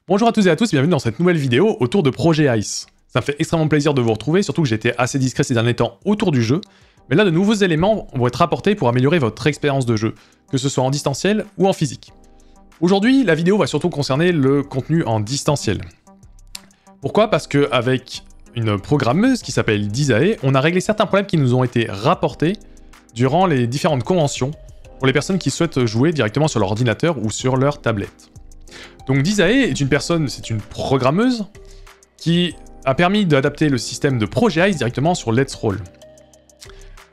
Bonjour à tous et à tous, bienvenue dans cette nouvelle vidéo autour de Projet Ice. Ça me fait extrêmement plaisir de vous retrouver, surtout que j'étais assez discret ces derniers temps autour du jeu, mais là de nouveaux éléments vont être apportés pour améliorer votre expérience de jeu, que ce soit en distanciel ou en physique. Aujourd'hui, la vidéo va surtout concerner le contenu en distanciel. Pourquoi? Parce qu'avec une programmeuse qui s'appelle Disae, on a réglé certains problèmes qui nous ont été rapportés durant les différentes conventions pour les personnes qui souhaitent jouer directement sur leur ordinateur ou sur leur tablette. Donc Disae est une personne, c'est une programmeuse qui a permis d'adapter le système de Projet Ice directement sur Let's Roll.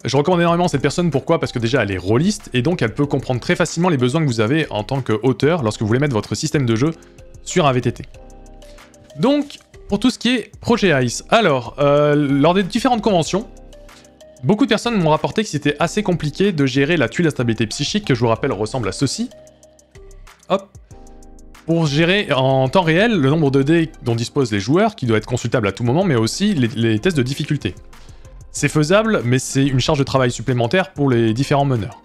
Je recommande énormément cette personne, pourquoi? Parce que déjà elle est rôliste et donc elle peut comprendre très facilement les besoins que vous avez en tant qu'auteur lorsque vous voulez mettre votre système de jeu sur un VTT. Donc, pour tout ce qui est Projet Ice, alors, lors des différentes conventions, beaucoup de personnes m'ont rapporté que c'était assez compliqué de gérer la tuile à stabilité psychique, que je vous rappelle ressemble à ceci. Hop. Pour gérer en temps réel le nombre de dés dont disposent les joueurs, qui doit être consultable à tout moment, mais aussi les tests de difficulté. C'est faisable, mais c'est une charge de travail supplémentaire pour les différents meneurs.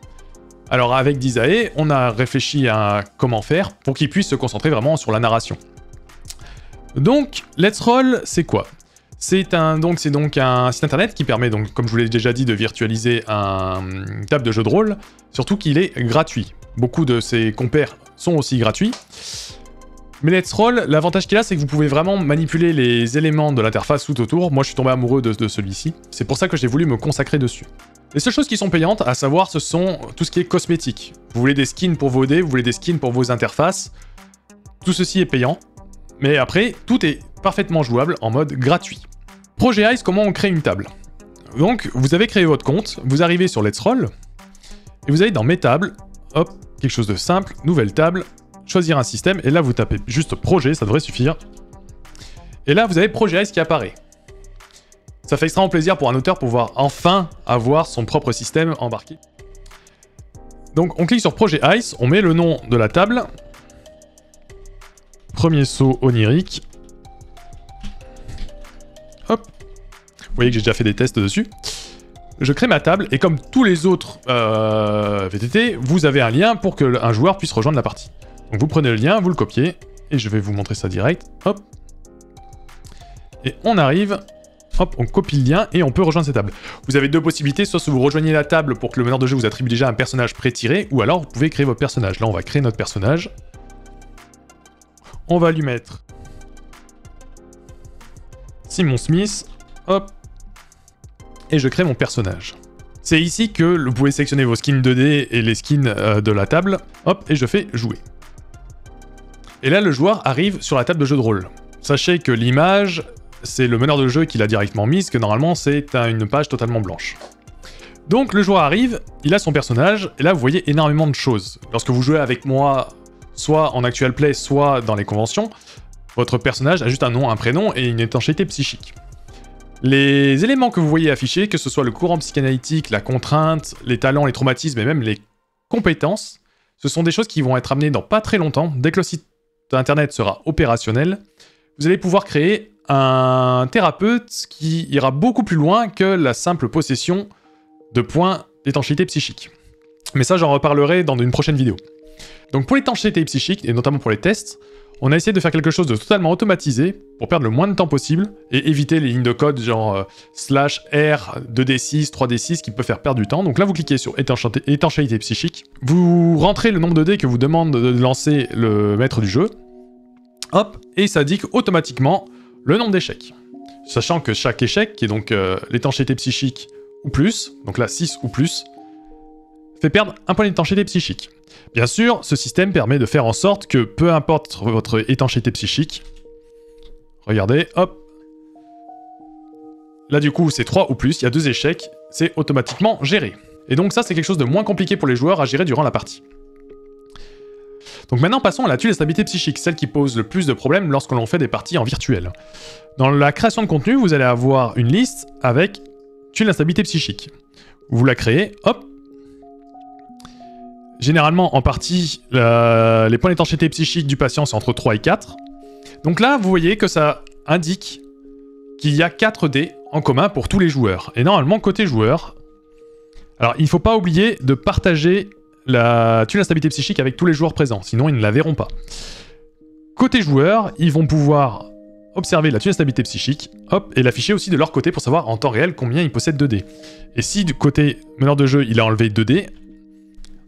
Alors avec Disae, on a réfléchi à comment faire pour qu'ils puissent se concentrer vraiment sur la narration. Donc, Let's Roll, c'est quoi? C'est donc un site internet qui permet, donc, comme je vous l'ai déjà dit, de virtualiser une table de jeu de rôle, surtout qu'il est gratuit. Beaucoup de ses compères sont aussi gratuits. Mais Let's Roll, l'avantage qu'il a, c'est que vous pouvez vraiment manipuler les éléments de l'interface tout autour. Moi, je suis tombé amoureux de celui-ci. C'est pour ça que j'ai voulu me consacrer dessus. Les seules choses qui sont payantes, à savoir, ce sont tout ce qui est cosmétique. Vous voulez des skins pour vos dés, vous voulez des skins pour vos interfaces. Tout ceci est payant. Mais après, tout est parfaitement jouable en mode gratuit. Projet Ice, comment on crée une table? Donc, vous avez créé votre compte, vous arrivez sur Let's Roll, et vous allez dans Mes tables, hop, quelque chose de simple, nouvelle table, choisir un système, et là vous tapez juste projet, ça devrait suffire. Et là vous avez Projet Ice qui apparaît. Ça fait extrêmement plaisir pour un auteur pour pouvoir enfin avoir son propre système embarqué. Donc on clique sur Projet Ice, on met le nom de la table. Premier saut onirique. Hop. Vous voyez que j'ai déjà fait des tests dessus. Je crée ma table, et comme tous les autres VTT, vous avez un lien pour qu'un joueur puisse rejoindre la partie. Donc vous prenez le lien, vous le copiez, et je vais vous montrer ça direct, hop. Et on arrive, hop, on copie le lien, et on peut rejoindre cette table. Vous avez deux possibilités, soit vous rejoignez la table pour que le meneur de jeu vous attribue déjà un personnage pré-tiré, ou alors vous pouvez créer votre personnage. Là on va créer notre personnage. On va lui mettre Simon Smith, hop. Et je crée mon personnage. C'est ici que vous pouvez sélectionner vos skins 2D et les skins de la table. Hop, et je fais jouer. Et là, le joueur arrive sur la table de jeu de rôle. Sachez que l'image, c'est le meneur de jeu qui l'a directement mise, que normalement c'est une page totalement blanche. Donc le joueur arrive, il a son personnage, et là vous voyez énormément de choses. Lorsque vous jouez avec moi, soit en actual play, soit dans les conventions, votre personnage a juste un nom, un prénom et une étanchéité psychique. Les éléments que vous voyez affichés, que ce soit le courant psychanalytique, la contrainte, les talents, les traumatismes et même les compétences, ce sont des choses qui vont être amenées dans pas très longtemps. Dès que le site internet sera opérationnel, vous allez pouvoir créer un thérapeute qui ira beaucoup plus loin que la simple possession de points d'étanchéité psychique. Mais ça, j'en reparlerai dans une prochaine vidéo. Donc pour l'étanchéité psychique, et notamment pour les tests, on a essayé de faire quelque chose de totalement automatisé pour perdre le moins de temps possible et éviter les lignes de code genre /R, 2D6, 3D6 qui peut faire perdre du temps. Donc là, vous cliquez sur étanchéité psychique. Vous rentrez le nombre de dés que vous demande de lancer le maître du jeu. Hop, et ça indique automatiquement le nombre d'échecs. Sachant que chaque échec, qui est donc l'étanchéité psychique ou plus, donc là 6 ou plus, fait perdre un point d'étanchéité psychique. Bien sûr, ce système permet de faire en sorte que, peu importe votre étanchéité psychique, regardez, hop, là du coup c'est 3 ou plus, il y a 2 échecs, c'est automatiquement géré. Et donc ça c'est quelque chose de moins compliqué pour les joueurs à gérer durant la partie. Donc maintenant passons à la tuile à stabilité psychique, celle qui pose le plus de problèmes lorsque l'on fait des parties en virtuel. Dans la création de contenu, vous allez avoir une liste avec tuile à stabilité psychique. Vous la créez, hop. Généralement, en partie, les points d'étanchéité psychique du patient sont entre 3 et 4. Donc là, vous voyez que ça indique qu'il y a 4 dés en commun pour tous les joueurs. Et normalement, côté joueur... Alors, il ne faut pas oublier de partager la tuile à stabilité psychique avec tous les joueurs présents, sinon ils ne la verront pas. Côté joueur, ils vont pouvoir observer la stabilité psychique, hop, et l'afficher aussi de leur côté pour savoir en temps réel combien ils possèdent de dés. Et si du côté meneur de jeu, il a enlevé 2 dés,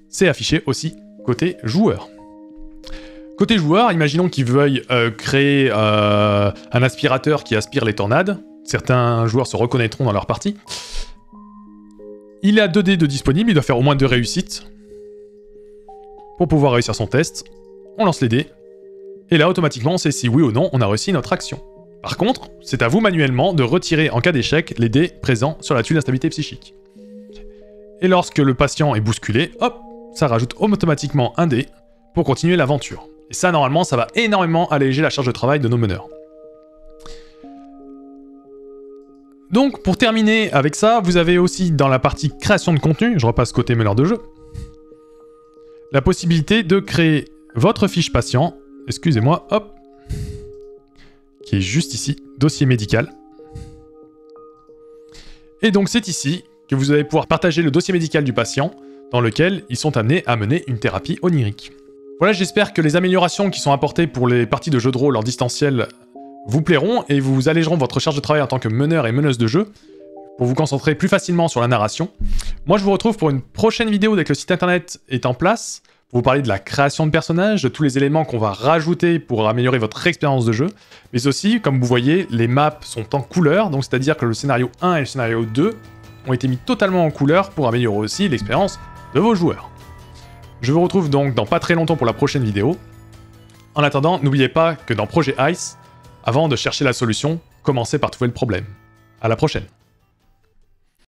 c'est affiché aussi côté joueur. Côté joueur, imaginons qu'il veuille créer un aspirateur qui aspire les tornades. Certains joueurs se reconnaîtront dans leur partie. Il a 2 dés de disponibles, il doit faire au moins 2 réussites pour pouvoir réussir son test. On lance les dés. Et là, automatiquement, on sait si oui ou non on a réussi notre action. Par contre, c'est à vous manuellement de retirer en cas d'échec les dés présents sur la tuile d'instabilité psychique. Et lorsque le patient est bousculé, hop, ça rajoute automatiquement un dé pour continuer l'aventure. Et ça, normalement, ça va énormément alléger la charge de travail de nos meneurs. Donc, pour terminer avec ça, vous avez aussi dans la partie création de contenu, je repasse côté meneur de jeu, la possibilité de créer votre fiche patient, excusez-moi, hop, qui est juste ici, dossier médical. Et donc c'est ici que vous allez pouvoir partager le dossier médical du patient dans lequel ils sont amenés à mener une thérapie onirique. Voilà, j'espère que les améliorations qui sont apportées pour les parties de jeux de rôle en distanciel vous plairont et vous allégeront votre charge de travail en tant que meneur et meneuse de jeu pour vous concentrer plus facilement sur la narration. Moi je vous retrouve pour une prochaine vidéo dès que le site internet est en place, pour vous parler de la création de personnages, de tous les éléments qu'on va rajouter pour améliorer votre expérience de jeu, mais aussi, comme vous voyez, les maps sont en couleur, donc c'est-à-dire que le scénario 1 et le scénario 2 ont été mis totalement en couleur pour améliorer aussi l'expérience de vos joueurs. Je vous retrouve donc dans pas très longtemps pour la prochaine vidéo. En attendant, n'oubliez pas que dans Projet Ice, avant de chercher la solution, commencez par trouver le problème. À la prochaine.